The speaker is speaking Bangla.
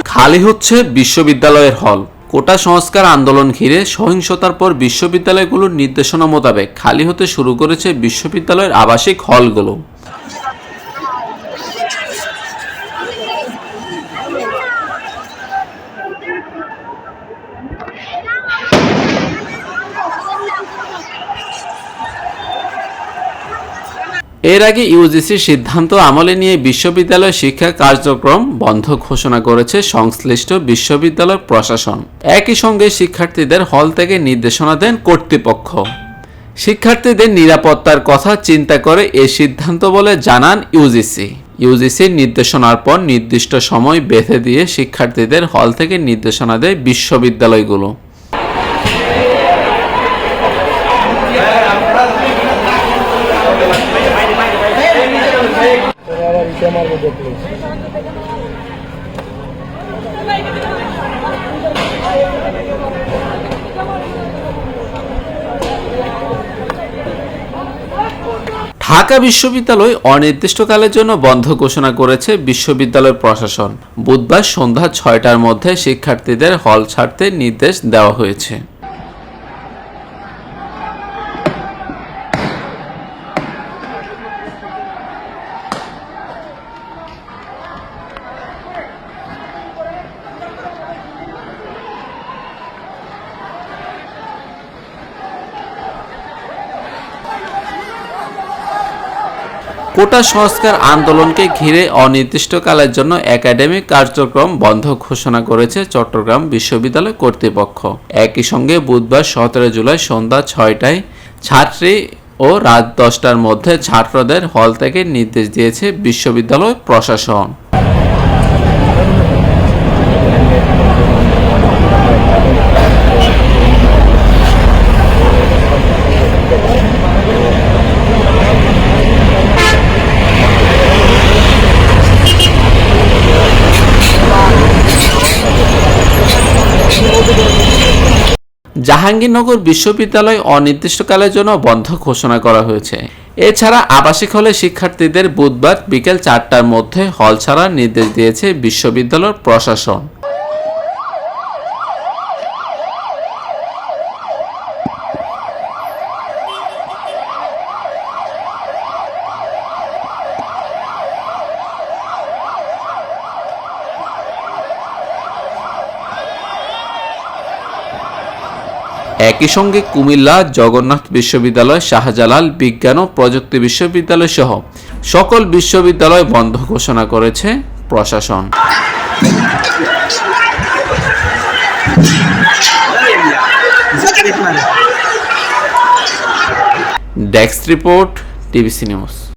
খালি হচ্ছে বিশ্ববিদ্যালয়ের হল। কোটা সংস্কার আন্দোলন ঘিরে সহিংসতার পর বিশ্ববিদ্যালয়গুলোর নির্দেশনা মোতাবেক খালি হতে শুরু করেছে বিশ্ববিদ্যালয়ের আবাসিক হলগুলো। এর আগে ইউজিসির সিদ্ধান্ত আমলে নিয়ে বিশ্ববিদ্যালয় শিক্ষা কার্যক্রম বন্ধ ঘোষণা করেছে সংশ্লিষ্ট বিশ্ববিদ্যালয় প্রশাসন। একই সঙ্গে শিক্ষার্থীদের হল থেকে নির্দেশনা দেন কর্তৃপক্ষ। শিক্ষার্থীদের নিরাপত্তার কথা চিন্তা করে এই সিদ্ধান্ত বলে জানান ইউজিসি। ইউজিসির নির্দেশনার পর নির্দিষ্ট সময় বেঁধে দিয়ে শিক্ষার্থীদের হল থেকে নির্দেশনা দেয় বিশ্ববিদ্যালয়গুলো। ঢাকা বিশ্ববিদ্যালয় অনির্দিষ্টকালের জন্য বন্ধ ঘোষণা করেছে বিশ্ববিদ্যালয় প্রশাসন। বুধবার সন্ধ্যা ৬টার মধ্যে শিক্ষার্থীদের হল ছাড়তে নির্দেশ দেওয়া হয়েছে। কোটা সংস্কার আন্দোলনকে ঘিরে অনির্দিষ্টকালের জন্য একাডেমিক কার্যক্রম বন্ধ ঘোষণা করেছে চট্টগ্রাম বিশ্ববিদ্যালয় কর্তৃপক্ষ। একই সঙ্গে বুধবার ১৭ জুলাই সন্ধ্যা ৬টায় ছাত্রী ও রাত ১০টার মধ্যে ছাত্রদের হল থেকে নির্দেশ দিয়েছে বিশ্ববিদ্যালয় প্রশাসন। জাহাঙ্গীরনগর বিশ্ববিদ্যালয় অনির্দিষ্টকালের জন্য বন্ধ ঘোষণা করা হয়েছে। এছাড়া আবাসিক হলে শিক্ষার্থীদের বুধবার বিকেল ৪টার মধ্যে হল ছাড়ার নির্দেশ দিয়েছে বিশ্ববিদ্যালয় প্রশাসন। একই সঙ্গে কুমিল্লা জগন্নাথ বিশ্ববিদ্যালয়, শাহজালাল বিজ্ঞান ও প্রযুক্তি বিশ্ববিদ্যালয় সহ সকল বিশ্ববিদ্যালয় বন্ধ ঘোষণা করেছে প্রশাসন। Desk report, TVC news.